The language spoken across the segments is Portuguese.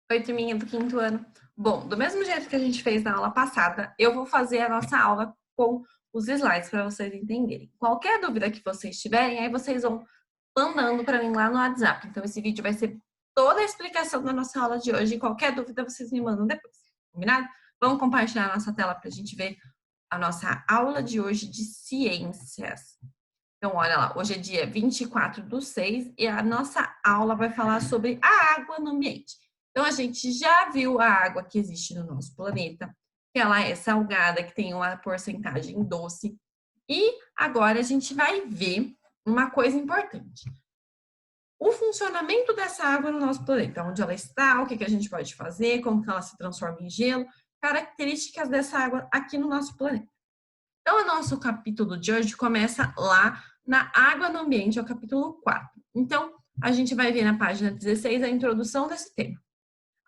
Oi, turminha do quinto ano. Bom, do mesmo jeito que a gente fez na aula passada, eu vou fazer a nossa aula com os slides para vocês entenderem. Qualquer dúvida que vocês tiverem, aí vocês vão mandando para mim lá no WhatsApp. Então, esse vídeo vai ser toda a explicação da nossa aula de hoje. E qualquer dúvida, vocês me mandam depois. Combinado? Vamos compartilhar a nossa tela para a gente ver a nossa aula de hoje de ciências. Então, olha lá, hoje é dia 24/6 e a nossa aula vai falar sobre a água no ambiente. Então, a gente já viu a água que existe no nosso planeta, que ela é salgada, que tem uma porcentagem doce. E agora a gente vai ver uma coisa importante. O funcionamento dessa água no nosso planeta, onde ela está, o que a gente pode fazer, como que ela se transforma em gelo, características dessa água aqui no nosso planeta. Então, o nosso capítulo de hoje começa lá na água no ambiente, é o capítulo 4. Então, a gente vai ver na página 16 a introdução desse tema.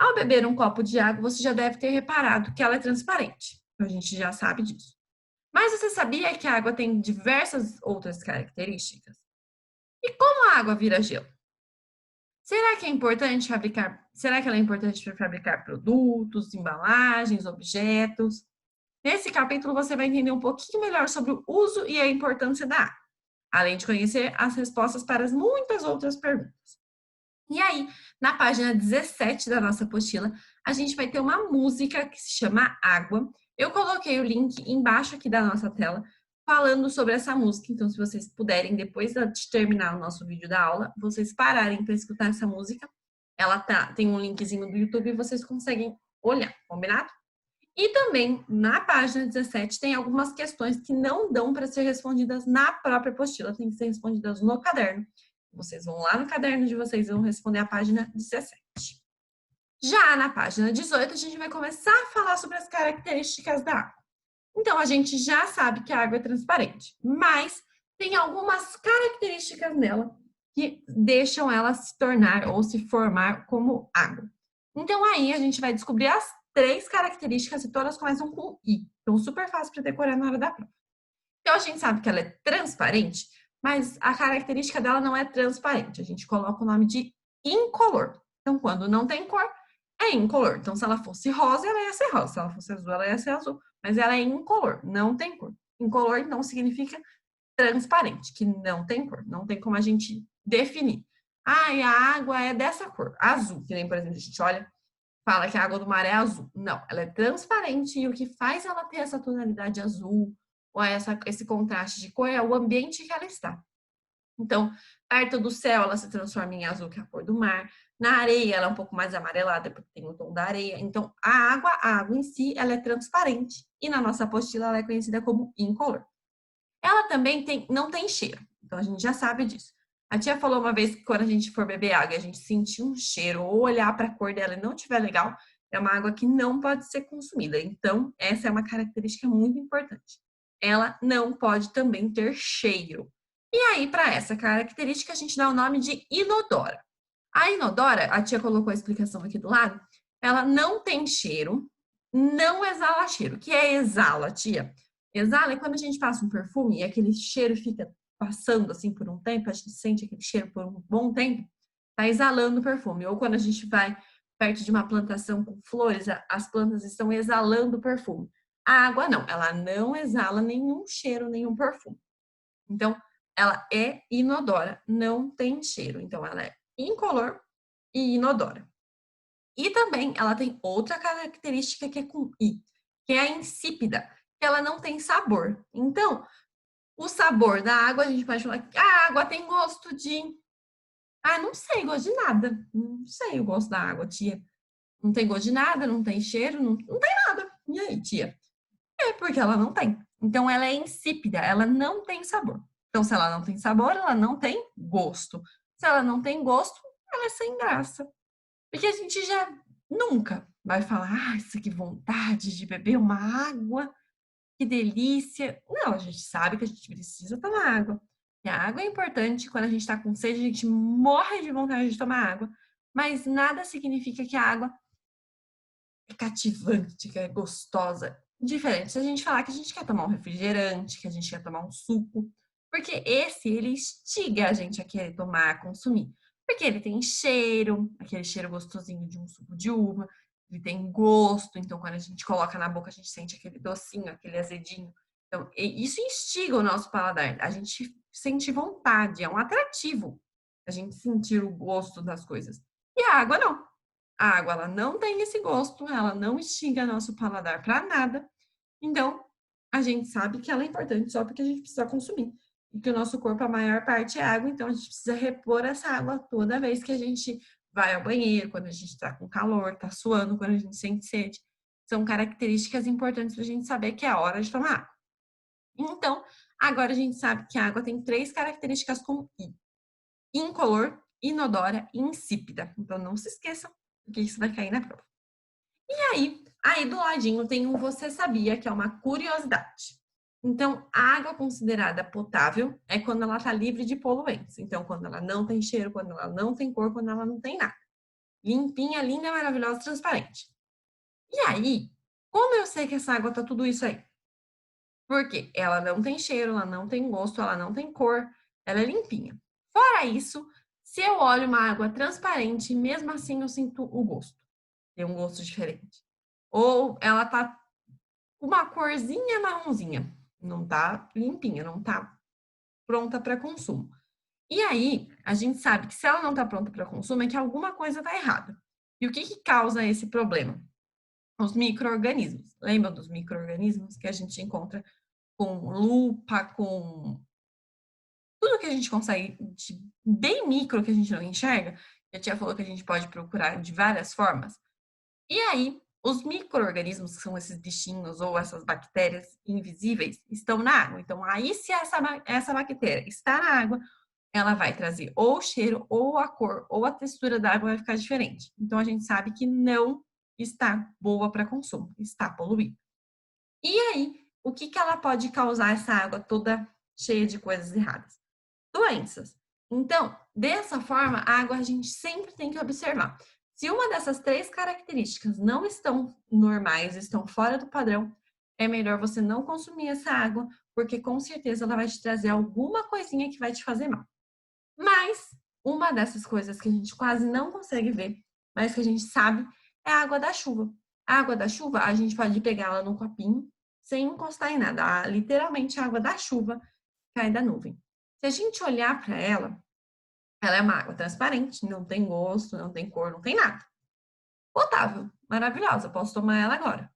Ao beber um copo de água, você já deve ter reparado que ela é transparente. A gente já sabe disso. Mas você sabia que a água tem diversas outras características? E como a água vira gelo? Será que ela é importante para fabricar produtos, embalagens, objetos? Nesse capítulo, você vai entender um pouquinho melhor sobre o uso e a importância da água, além de conhecer as respostas para as muitas outras perguntas. E aí, na página 17 da nossa apostila, a gente vai ter uma música que se chama Água. Eu coloquei o link embaixo aqui da nossa tela, falando sobre essa música. Então, se vocês puderem, depois de terminar o nosso vídeo da aula, vocês pararem para escutar essa música. Ela tem um linkzinho do YouTube e vocês conseguem olhar, combinado? E também, na página 17, tem algumas questões que não dão para ser respondidas na própria apostila, tem que ser respondidas no caderno. Vocês vão lá no caderno de vocês e vão responder a página 17. Já na página 18, a gente vai começar a falar sobre as características da água. Então, a gente já sabe que a água é transparente, mas tem algumas características nela que deixam ela se tornar ou se formar como água. Então, aí a gente vai descobrir as 3 características e todas começam com I. Então, super fácil para decorar na hora da prova. Então, a gente sabe que ela é transparente, mas a característica dela não é transparente. A gente coloca o nome de incolor. Então, quando não tem cor, é incolor. Então, se ela fosse rosa, ela ia ser rosa. Se ela fosse azul, ela ia ser azul. Mas ela é incolor, não tem cor. Incolor não significa transparente, que não tem cor. Não tem como a gente definir. Ah, e a água é dessa cor, azul. Que nem, por exemplo, a gente olha, fala que a água do mar é azul. Não, ela é transparente e o que faz ela ter essa tonalidade azul ou esse contraste de cor é o ambiente que ela está. Então, perto do céu, ela se transforma em azul, que é a cor do mar. Na areia, ela é um pouco mais amarelada, porque tem o tom da areia. Então, a água em si, ela é transparente. E na nossa apostila, ela é conhecida como incolor. Ela também não tem cheiro. Então, a gente já sabe disso. A tia falou uma vez que quando a gente for beber água, a gente sentir um cheiro ou olhar para a cor dela e não tiver legal, é uma água que não pode ser consumida. Então, essa é uma característica muito importante. Ela não pode também ter cheiro. E aí, para essa característica, a gente dá o nome de inodora. A inodora, a tia colocou a explicação aqui do lado, ela não tem cheiro, não exala cheiro. O que é exala, tia? Exala é quando a gente passa um perfume e aquele cheiro fica passando assim por um tempo, a gente sente aquele cheiro por um bom tempo, tá exalando o perfume. Ou quando a gente vai perto de uma plantação com flores, as plantas estão exalando o perfume. A água não, ela não exala nenhum cheiro, nenhum perfume. Então, ela é inodora, não tem cheiro. Então, ela é incolor e inodora. E também ela tem outra característica que é com I, que é a insípida, que ela não tem sabor. Então, o sabor da água, a gente pode falar que a água tem gosto de. Ah, não sei, gosto de nada. Não sei o gosto da água, tia. Não tem gosto de nada, não tem cheiro, não tem nada. E aí, tia? É porque ela não tem. Então, ela é insípida, ela não tem sabor. Então, se ela não tem sabor, ela não tem gosto. Se ela não tem gosto, ela é sem graça. Porque a gente já nunca vai falar, ah, isso que vontade de beber uma água, que delícia. Não, a gente sabe que a gente precisa tomar água. E a água é importante, quando a gente está com sede, a gente morre de vontade de tomar água. Mas nada significa que a água é cativante, que é gostosa. Diferente se a gente falar que a gente quer tomar um refrigerante, que a gente quer tomar um suco. Porque ele instiga a gente a querer tomar, a consumir. Porque ele tem cheiro, aquele cheiro gostosinho de um suco de uva, ele tem gosto, então quando a gente coloca na boca, a gente sente aquele docinho, aquele azedinho. Então, isso instiga o nosso paladar. A gente sente vontade, é um atrativo a gente sentir o gosto das coisas. E a água não. A água ela não tem esse gosto, ela não instiga nosso paladar para nada. Então, a gente sabe que ela é importante só porque a gente precisa consumir. E que o nosso corpo, a maior parte é água, então a gente precisa repor essa água toda vez que a gente vai ao banheiro, quando a gente está com calor, está suando, quando a gente sente sede. São características importantes para a gente saber que é a hora de tomar água. Então, agora a gente sabe que a água tem 3 características com I: incolor, inodora e insípida. Então, não se esqueçam, porque isso vai cair na prova. E aí do ladinho tem um você sabia, que é uma curiosidade. Então, a água considerada potável é quando ela está livre de poluentes. Então, quando ela não tem cheiro, quando ela não tem cor, quando ela não tem nada. Limpinha, linda, maravilhosa, transparente. E aí, como eu sei que essa água tá tudo isso aí? Porque ela não tem cheiro, ela não tem gosto, ela não tem cor, ela é limpinha. Fora isso, se eu olho uma água transparente, mesmo assim eu sinto o gosto. Tem um gosto diferente. Ou ela tá com uma corzinha marronzinha, não tá limpinha, não tá pronta para consumo. E aí, a gente sabe que se ela não tá pronta para consumo, é que alguma coisa tá errada. E o que que causa esse problema? Os micro-organismos. Lembra dos micro-organismos que a gente encontra com lupa, com tudo que a gente consegue, de bem micro que a gente não enxerga? A tia falou que a gente pode procurar de várias formas. E aí, os micro-organismos, que são esses bichinhos ou essas bactérias invisíveis, estão na água. Então, aí, se essa bactéria está na água, ela vai trazer ou o cheiro, ou a cor, ou a textura da água vai ficar diferente. Então, a gente sabe que não está boa para consumo, está poluída. E aí, o que ela pode causar essa água toda cheia de coisas erradas? Doenças. Então, dessa forma, a água a gente sempre tem que observar. Se uma dessas 3 características não estão normais, estão fora do padrão, é melhor você não consumir essa água, porque com certeza ela vai te trazer alguma coisinha que vai te fazer mal. Mas uma dessas coisas que a gente quase não consegue ver, mas que a gente sabe, é a água da chuva. A água da chuva, a gente pode pegar ela num copinho, sem encostar em nada. Literalmente, a água da chuva cai da nuvem. Se a gente olhar para ela é uma água transparente, não tem gosto, não tem cor, não tem nada. Potável, maravilhosa, posso tomar ela agora.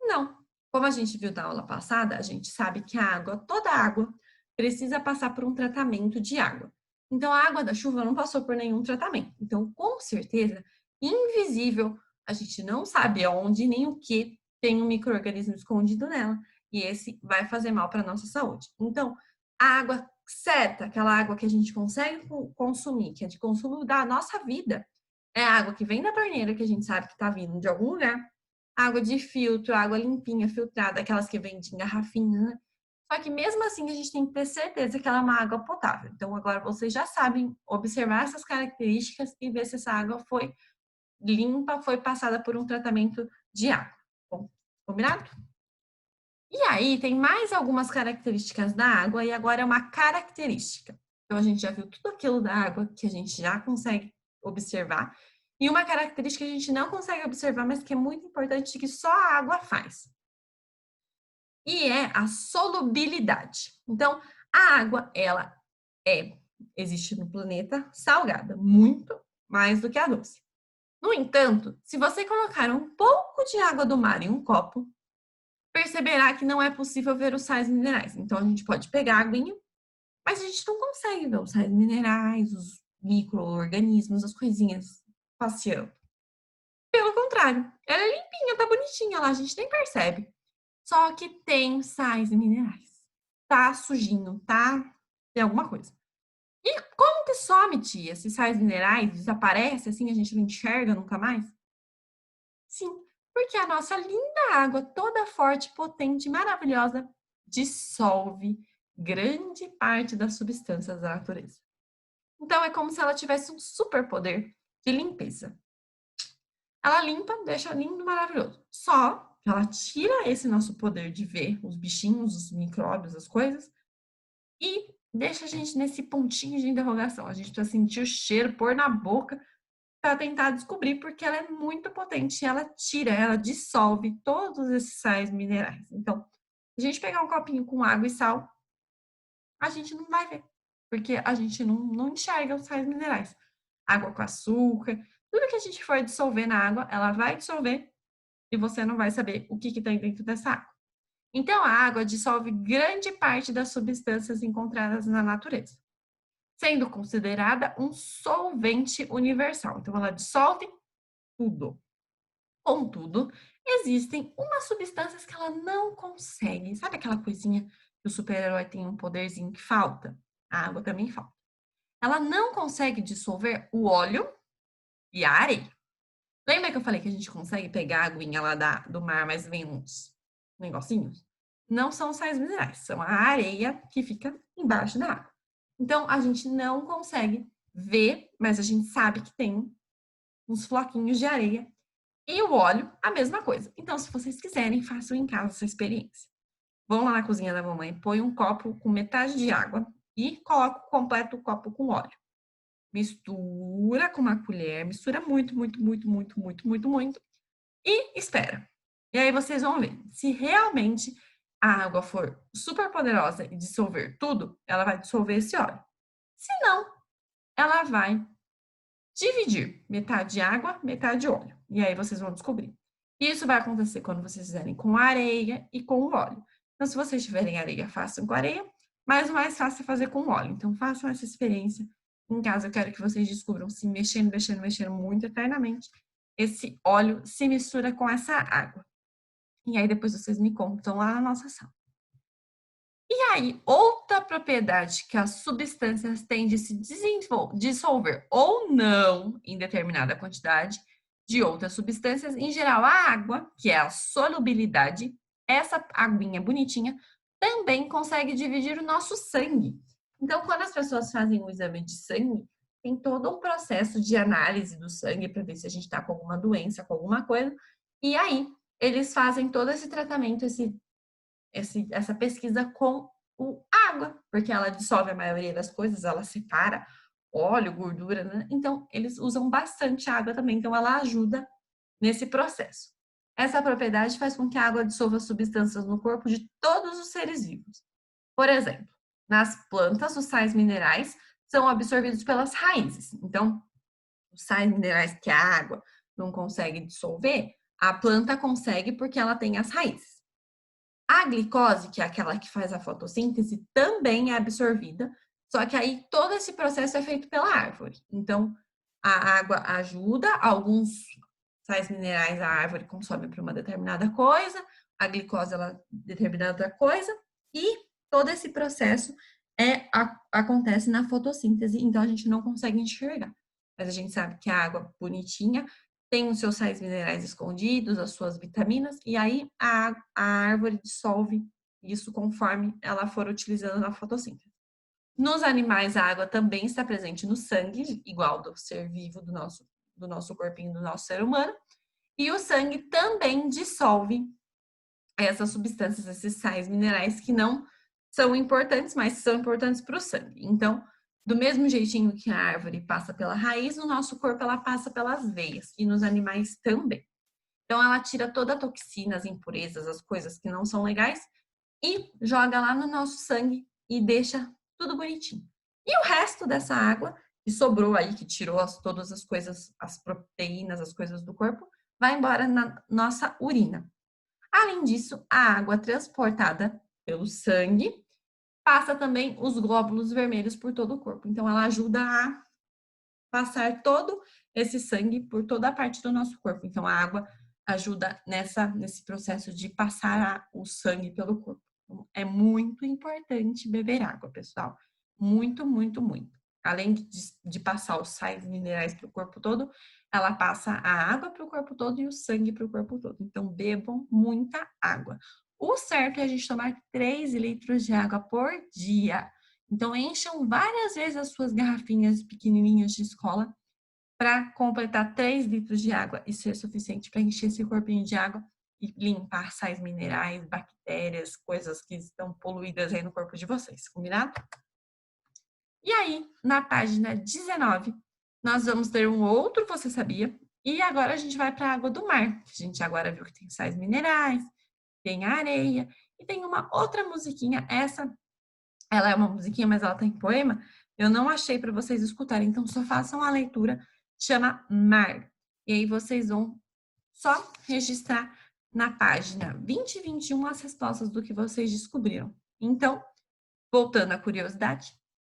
Não. Como a gente viu na aula passada, a gente sabe que a água, toda água, precisa passar por um tratamento de água. Então, a água da chuva não passou por nenhum tratamento. Então, com certeza, invisível, a gente não sabe aonde nem o que tem um micro-organismo escondido nela. E esse vai fazer mal para a nossa saúde. Então, a água certa, aquela água que a gente consegue consumir, que é de consumo da nossa vida, é a água que vem da torneira, que a gente sabe que está vindo de algum lugar, água de filtro, água limpinha, filtrada, aquelas que vendem em garrafinha, né? Só que mesmo assim a gente tem que ter certeza que ela é uma água potável. Então agora vocês já sabem observar essas características e ver se essa água foi limpa, foi passada por um tratamento de água. Bom, combinado? E aí tem mais algumas características da água e agora é uma característica. Então a gente já viu tudo aquilo da água que a gente já consegue observar. E uma característica que a gente não consegue observar, mas que é muito importante, que só a água faz. E é a solubilidade. Então, a água, ela existe no planeta salgada, muito mais do que a doce. No entanto, se você colocar um pouco de água do mar em um copo, perceberá que não é possível ver os sais minerais. Então, a gente pode pegar a aguinha, mas a gente não consegue ver os sais minerais, os micro-organismos, as coisinhas passeando. Pelo contrário, ela é limpinha, tá bonitinha lá, a gente nem percebe. Só que tem sais minerais. Tá sujinho, tá? Tem alguma coisa. E como que some, tia? Esses sais minerais desaparecem assim, a gente não enxerga nunca mais? Sim, porque a nossa linda água, toda forte, potente, maravilhosa, dissolve grande parte das substâncias da natureza. Então é como se ela tivesse um superpoder de limpeza. Ela limpa, deixa lindo, maravilhoso. Só que ela tira esse nosso poder de ver os bichinhos, os micróbios, as coisas, e deixa a gente nesse pontinho de interrogação. A gente precisa sentir o cheiro, pôr na boca para tentar descobrir, porque ela é muito potente, ela tira, ela dissolve todos esses sais minerais. Então, se a gente pegar um copinho com água e sal, a gente não vai ver, porque a gente não enxerga os sais minerais. Água com açúcar, tudo que a gente for dissolver na água, ela vai dissolver e você não vai saber o que tem dentro dessa água. Então, a água dissolve grande parte das substâncias encontradas na natureza, sendo considerada um solvente universal. Então, ela dissolve tudo. Contudo, existem umas substâncias que ela não consegue. Sabe aquela coisinha que o super-herói tem um poderzinho que falta? A água também falta. Ela não consegue dissolver o óleo e a areia. Lembra que eu falei que a gente consegue pegar a aguinha lá do mar, mas vem uns negocinhos? Não são sais minerais, são a areia que fica embaixo da água. Então, a gente não consegue ver, mas a gente sabe que tem uns floquinhos de areia. E o óleo, a mesma coisa. Então, se vocês quiserem, façam em casa essa experiência. Vão lá na cozinha da mamãe, põe um copo com metade de água e coloca o completo copo com óleo. Mistura com uma colher, mistura muito, muito, muito, muito, muito, muito, muito e espera. E aí vocês vão ver. Se realmente a água for super poderosa e dissolver tudo, ela vai dissolver esse óleo. Se não, ela vai dividir metade água, metade óleo. E aí vocês vão descobrir. Isso vai acontecer quando vocês fizerem com areia e com óleo. Então, se vocês tiverem areia, façam com areia, mas o mais fácil é fazer com óleo. Então, façam essa experiência. Em casa, eu quero que vocês descubram se mexendo, mexendo, mexendo muito eternamente, esse óleo se mistura com essa água. E aí, depois vocês me contam lá na nossa sala. E aí, outra propriedade que as substâncias têm de se dissolver ou não em determinada quantidade de outras substâncias, em geral a água, que é a solubilidade, essa aguinha bonitinha, também consegue dividir o nosso sangue. Então, quando as pessoas fazem um exame de sangue, tem todo um processo de análise do sangue para ver se a gente está com alguma doença, com alguma coisa, e aí eles fazem todo esse tratamento, essa pesquisa com água, porque ela dissolve a maioria das coisas, ela separa óleo, gordura, né? Então, eles usam bastante água também, então ela ajuda nesse processo. Essa propriedade faz com que a água dissolva substâncias no corpo de todos os seres vivos. Por exemplo, nas plantas, os sais minerais são absorvidos pelas raízes. Então, os sais minerais que a água não consegue dissolver, a planta consegue porque ela tem as raízes. A glicose, que é aquela que faz a fotossíntese, também é absorvida, só que aí todo esse processo é feito pela árvore. Então, a água ajuda, alguns sais minerais a árvore consome para uma determinada coisa, a glicose ela determinada coisa, e todo esse processo acontece na fotossíntese, então a gente não consegue enxergar. Mas a gente sabe que a água bonitinha tem os seus sais minerais escondidos, as suas vitaminas, e aí a árvore dissolve isso conforme ela for utilizando na fotossíntese. Nos animais, a água também está presente no sangue, igual do ser vivo do nosso corpinho, do nosso ser humano, e o sangue também dissolve essas substâncias, esses sais minerais que não são importantes, mas são importantes para o sangue. Então, do mesmo jeitinho que a árvore passa pela raiz, no nosso corpo ela passa pelas veias e nos animais também. Então, ela tira toda a toxina, as impurezas, as coisas que não são legais e joga lá no nosso sangue e deixa tudo bonitinho. E o resto dessa água que sobrou aí, que tirou todas as coisas, as proteínas, as coisas do corpo, vai embora na nossa urina. Além disso, a água transportada pelo sangue passa também os glóbulos vermelhos por todo o corpo. Então, ela ajuda a passar todo esse sangue por toda a parte do nosso corpo. Então, a água ajuda nesse processo de passar o sangue pelo corpo. Então, é muito importante beber água, pessoal. Muito, muito, muito. Além de passar os sais minerais para o corpo todo, ela passa a água para o corpo todo e o sangue para o corpo todo. Então, bebam muita água. O certo é a gente tomar 3 litros de água por dia. Então, encham várias vezes as suas garrafinhas pequenininhas de escola para completar 3 litros de água e ser suficiente para encher esse corpinho de água e limpar sais minerais, bactérias, coisas que estão poluídas aí no corpo de vocês. Combinado? E aí, na página 19, nós vamos ter um outro Você Sabia? E agora a gente vai para a água do mar. A gente agora viu que tem sais minerais, tem areia e tem uma outra musiquinha. Ela é uma musiquinha, mas ela tem poema. Eu não achei para vocês escutarem, então só façam a leitura. Chama Mar. E aí vocês vão só registrar na página 20 e 21 as respostas do que vocês descobriram. Então, voltando à curiosidade,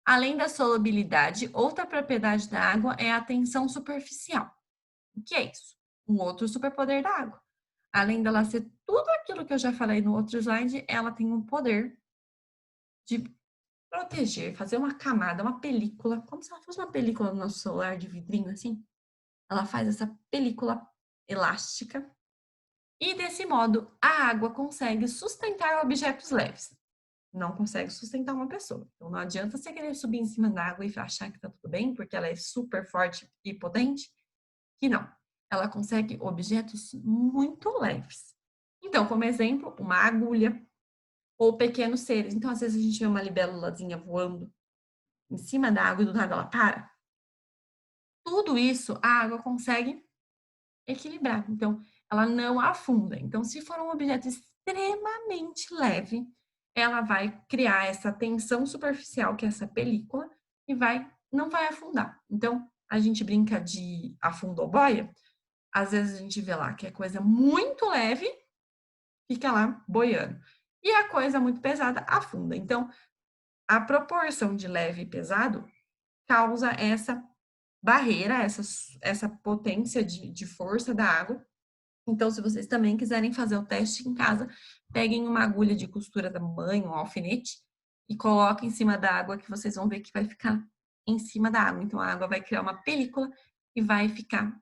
além da solubilidade, outra propriedade da água é a tensão superficial. O que é isso? Um outro superpoder da água. Além dela ser tudo aquilo que eu já falei no outro slide, ela tem um poder de proteger, fazer uma camada, uma película, como se ela fosse uma película no nosso celular de vidrinho assim. Ela faz essa película elástica e desse modo a água consegue sustentar objetos leves. Não consegue sustentar uma pessoa. Então não adianta você querer subir em cima da água e achar que tá tudo bem, porque ela é super forte e potente, que não. Ela consegue objetos muito leves. Então, como exemplo, uma agulha ou pequenos seres. Então, às vezes a gente vê uma libélulazinha voando em cima da água e do nada ela para. Tudo isso a água consegue equilibrar. Então, ela não afunda. Então, se for um objeto extremamente leve, ela vai criar essa tensão superficial, que é essa película, e não vai afundar. Então, a gente brinca de afundou boia. Às vezes a gente vê lá que é coisa muito leve, fica lá boiando. E a coisa muito pesada afunda. Então, a proporção de leve e pesado causa essa barreira, essa potência de força da água. Então, se vocês também quiserem fazer o teste em casa, peguem uma agulha de costura da mamãe, um alfinete, e coloquem em cima da água, que vocês vão ver que vai ficar em cima da água. Então, a água vai criar uma película e vai ficar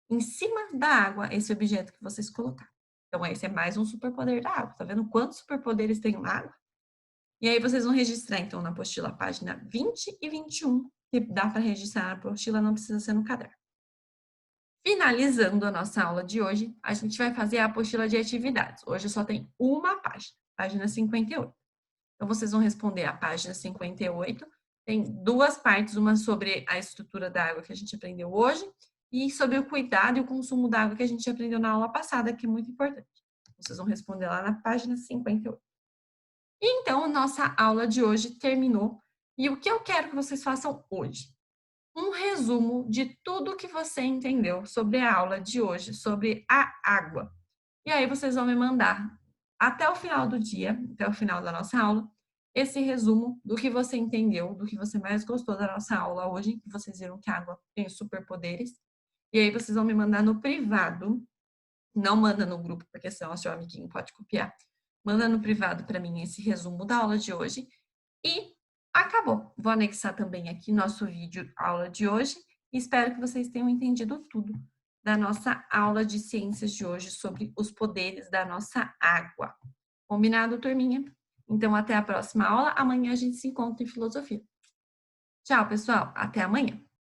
em cima da água esse objeto que vocês colocaram. Então, esse é mais um superpoder da água. Tá vendo quantos superpoderes tem na água? E aí vocês vão registrar, então, na apostila, página 20 e 21, que dá para registrar na apostila, não precisa ser no caderno. Finalizando a nossa aula de hoje, a gente vai fazer a apostila de atividades. Hoje só tem uma página, página 58. Então, vocês vão responder a página 58. Tem duas partes, uma sobre a estrutura da água que a gente aprendeu hoje e sobre o cuidado e o consumo da água que a gente aprendeu na aula passada, que é muito importante. Vocês vão responder lá na página 58. E então, nossa aula de hoje terminou. E o que eu quero que vocês façam hoje? Um resumo de tudo que você entendeu sobre a aula de hoje, sobre a água. E aí vocês vão me mandar até o final do dia, até o final da nossa aula, esse resumo do que você entendeu, do que você mais gostou da nossa aula hoje, que vocês viram que a água tem superpoderes. E aí vocês vão me mandar no privado, não manda no grupo, porque senão o seu amiguinho pode copiar. Manda no privado para mim esse resumo da aula de hoje. E acabou. Vou anexar também aqui nosso vídeo aula de hoje. E espero que vocês tenham entendido tudo da nossa aula de ciências de hoje sobre os poderes da nossa água. Combinado, turminha? Então, até a próxima aula. Amanhã a gente se encontra em filosofia. Tchau, pessoal. Até amanhã.